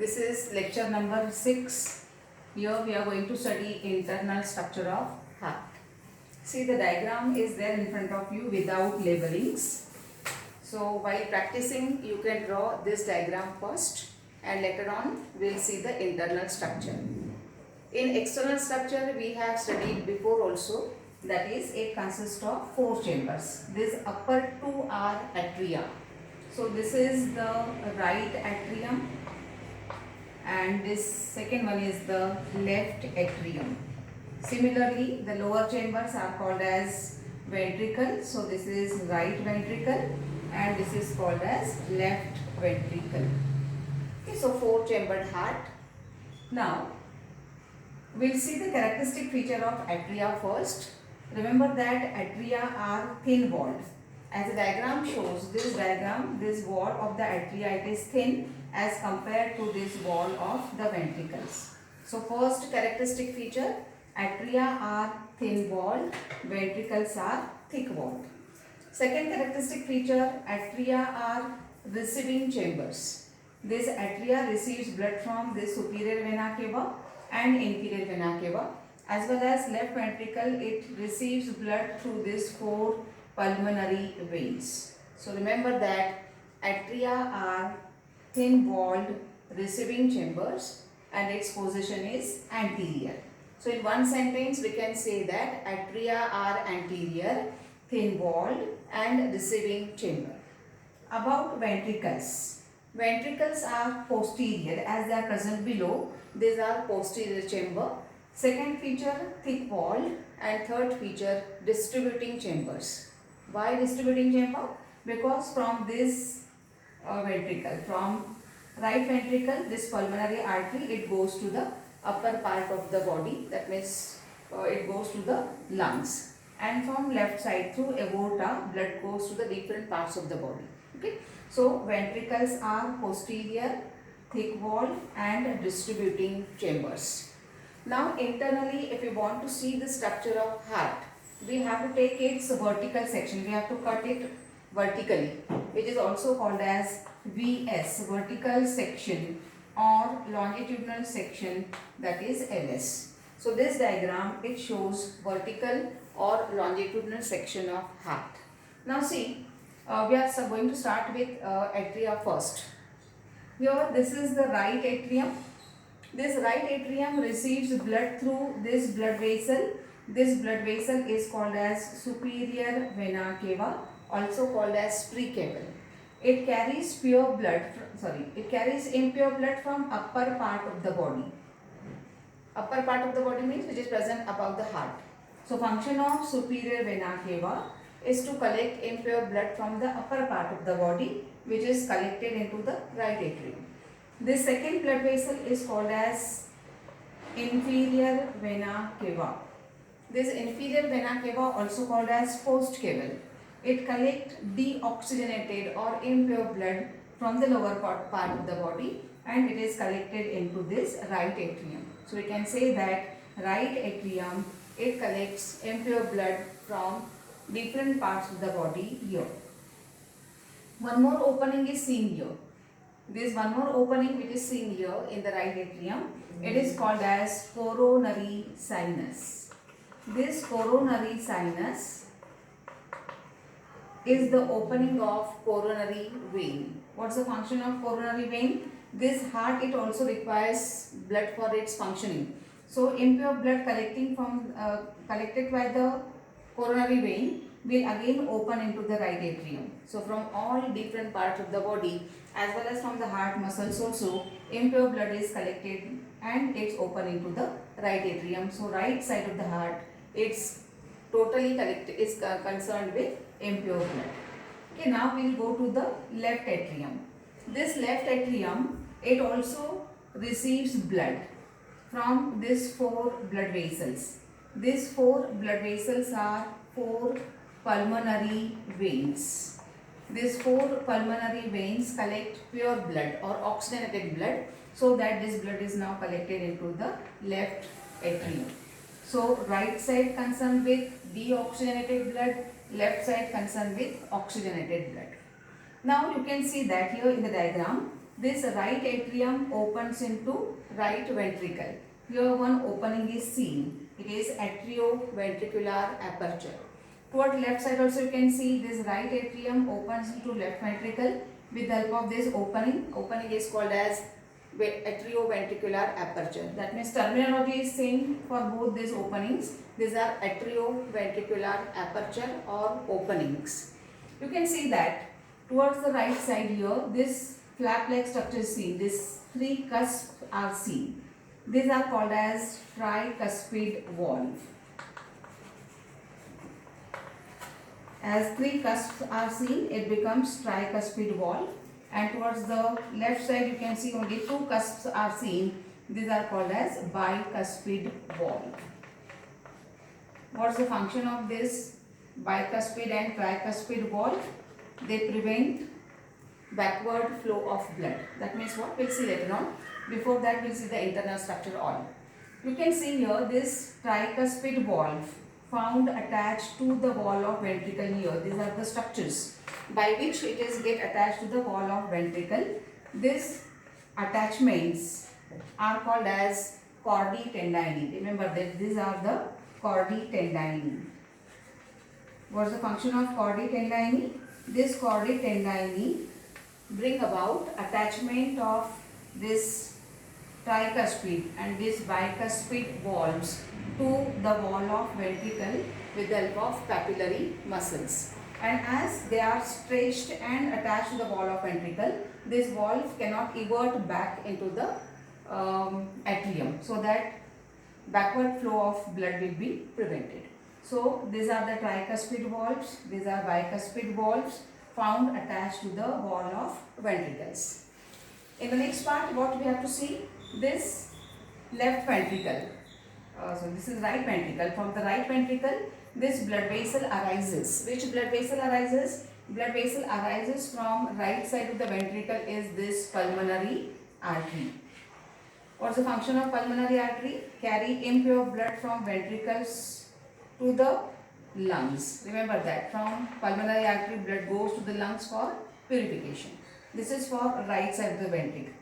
This is lecture number 6. Here we are going to study internal structure of heart. See, the diagram is there in front of you without labelings. So while practicing, you can draw this diagram first and later on we will see the internal structure. In external structure we have studied before also, that is it consists of 4 chambers. These upper 2 are atria. So this is the right atrium and this second one is the left atrium. Similarly, the lower chambers are called as ventricle. So this is right ventricle and this is called as left ventricle. Okay, so 4 chambered heart. Now we'll see the characteristic feature of atria first. Remember that atria are thin walled. As the diagram shows, this wall of the atria, it is thin as compared to this wall of the ventricles. So first characteristic feature, atria are thin walled, ventricles are thick walled. Second characteristic feature, atria are receiving chambers. This atria receives blood from this superior vena cava and inferior vena cava, as well as left ventricle, it receives blood through these 4 pulmonary veins. So remember that atria are thin walled receiving chambers and its position is anterior. So in one sentence we can say that atria are anterior, thin walled and receiving chamber. About ventricles. Ventricles are posterior as they are present below. These are posterior chamber. Second feature, thick walled, and third feature, distributing chambers. Why distributing chamber? Because from this ventricle, from right ventricle, this pulmonary artery, it goes to the upper part of the body, that means it goes to the lungs, and from left side through aorta, blood goes to the different parts of the body. Okay, so ventricles are posterior, thick walled and distributing chambers. Now internally, if you want to see the structure of heart, we have to take its vertical section. We have to cut it vertically, which is also called as VS, vertical section, or longitudinal section, that is LS. So this diagram, it shows vertical or longitudinal section of heart. Now see, we are going to start with atria first. Here this is the right atrium. This right atrium receives blood through this blood vessel. This blood vessel is called as superior vena cava, also called as precaval. It carries impure blood from upper part of the body. Upper part of the body means which is present above the heart. So function of superior vena cava is to collect impure blood from the upper part of the body, which is collected into the right atrium. This second blood vessel is called as inferior vena cava. This inferior vena cava, also called as postcaval, it collects deoxygenated or impure blood from the lower part of the body and it is collected into this right atrium. So we can say that right atrium, it collects impure blood from different parts of the body here. One more opening is seen here. This one more opening which is seen here in the right atrium, it is called as coronary sinus. This coronary sinus is the opening of coronary vein. What's the function of coronary vein? This heart, it also requires blood for its functioning. So impure blood collected by the coronary vein will again open into the right atrium. So from all different parts of the body as well as from the heart muscles also, impure blood is collected and it's open into the right atrium. So right side of the heart, it's totally concerned with impure blood. Okay, now we'll go to the left atrium. This left atrium, it also receives blood from these 4 blood vessels. These 4 blood vessels are 4 pulmonary veins. These 4 pulmonary veins collect pure blood or oxygenated blood, so that this blood is now collected into the left atrium. So right side concerned with deoxygenated blood, left side concerned with oxygenated blood. Now you can see that here in the diagram, this right atrium opens into right ventricle. Here one opening is seen. It is atrioventricular aperture. Toward left side also you can see this right atrium opens into left ventricle with the help of this opening. Opening is called as atrioventricular aperture. That means terminology is same for both these openings. These are atrioventricular aperture or openings. You can see that towards the right side here, this flap-like structure is seen. These three cusps are seen. These are called as tricuspid valve. As three cusps are seen, it becomes tricuspid valve. And towards the left side, you can see only two cusps are seen. These are called as bicuspid valve. What's the function of this bicuspid and tricuspid valve? They prevent backward flow of blood. That means what? We'll see later on. Before that, we'll see the internal structure all. You can see here this tricuspid valve found attached to the wall of ventricle here. These are the structures by which it is get attached to the wall of ventricle. These attachments are called as chordae tendineae. Remember that these are the chordae tendineae. What's the function of chordae tendineae? This chordae tendineae bring about attachment of this tricuspid and this bicuspid valves to the wall of ventricle with the help of papillary muscles. And as they are stretched and attached to the wall of ventricle, this valve cannot evert back into the atrium, so that backward flow of blood will be prevented. So these are the tricuspid valves, these are bicuspid valves found attached to the wall of ventricles. In the next part, what we have to see, this left ventricle. So this is right ventricle. From the right ventricle, this blood vessel arises. Which blood vessel arises? Blood vessel arises from right side of the ventricle is this pulmonary artery. What's the function of pulmonary artery? Carry impure blood from ventricles to the lungs. Remember that from pulmonary artery blood goes to the lungs for purification. This is for right side of the ventricle.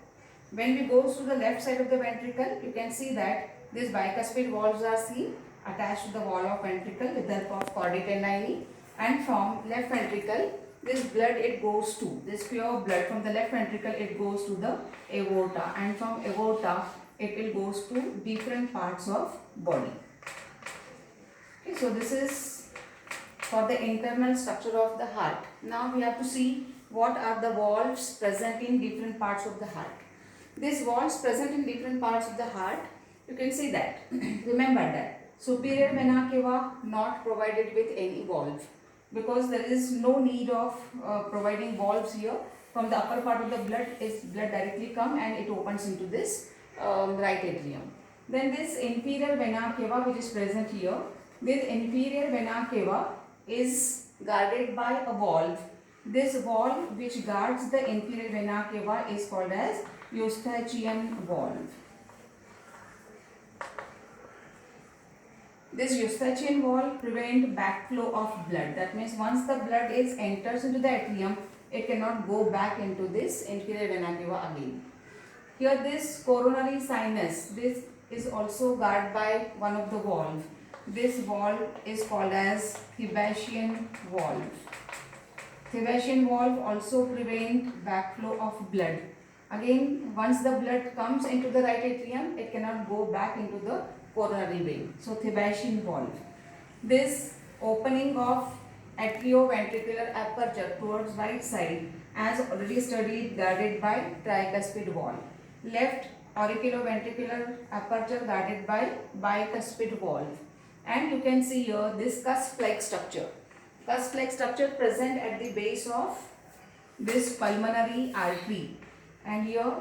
When we go to the left side of the ventricle, you can see that these bicuspid valves are seen attached to the wall of ventricle with the help of chordae tendineae, and from left ventricle this blood it goes to, this pure blood from the left ventricle it goes to the aorta, and from aorta it will goes to different parts of body. Okay, so this is for the internal structure of the heart. Now we have to see what are the valves present in different parts of the heart. These valves present in different parts of the heart, you can see that. Remember that superior vena cava not provided with any valve, because there is no need of providing valves here. From the upper part of the blood is blood directly come and it opens into this right atrium. Then this inferior vena cava which is present here, this inferior vena cava is guarded by a valve. This valve which guards the inferior vena cava is called as Eustachian valve. This Eustachian valve prevents backflow of blood. That means once the blood enters into the atrium, it cannot go back into this inferior vena cava again. Here this coronary sinus, this is also guarded by one of the valve. This valve is called as Thebasian valve. Thebasian valve also prevents backflow of blood. Again, once the blood comes into the right atrium, it cannot go back into the coronary vein. So Thebasian valve. This opening of atrioventricular aperture towards right side, as already studied, guarded by tricuspid valve. Left auriculoventricular aperture guarded by bicuspid valve. And you can see here this cusp-like structure. Cusp-like structure present at the base of this pulmonary artery, and here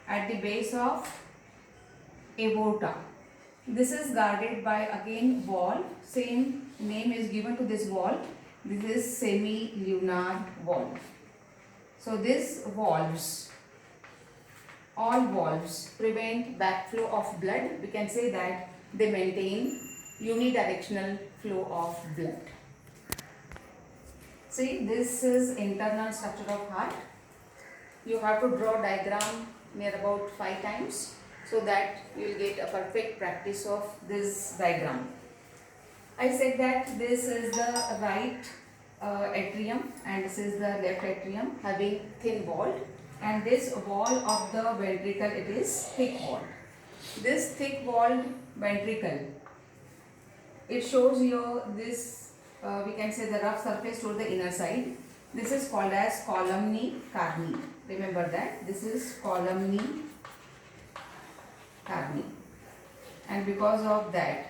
at the base of aorta. This is guarded by again valve. Same name is given to this valve. This is semilunar valve. So these valves, all valves prevent backflow of blood. We can say that they maintain unidirectional flow of blood. See, this is internal structure of heart. you have to draw diagram near about 5 times, so that you will get a perfect practice of this diagram. I said that this is the right atrium and this is the left atrium having thin wall, and this wall of the ventricle, it is thick walled. This thick walled ventricle, it shows your this we can say the rough surface toward the inner side. This is called as columni carni. Remember that this is columni carni, and because of that,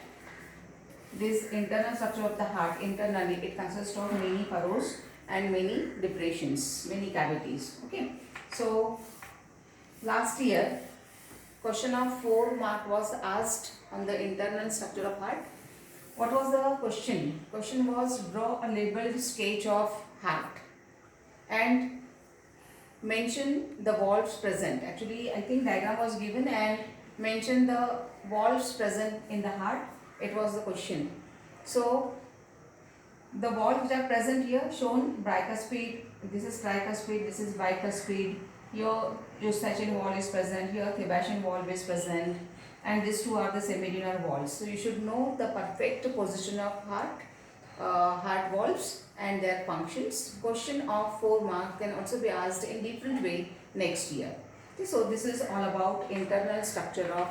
this internal structure of the heart, internally it consists of many furrows and many depressions, many cavities. Okay, so last year question of 4 mark was asked on the internal structure of heart. What was the question? Question was draw a labeled sketch of heart and mention the valves present. Actually, I think diagram was given and mention the valves present in the heart. It was the question. So the valves which are present here shown bicuspid. This is tricuspid. This is bicuspid. Your Eustachian valve is present. Here Sebastian valve is present. And these two are the semilunar valves. So you should know the perfect position of heart valves and their functions. Question of 4 marks can also be asked in different way next year. Okay, so this is all about internal structure of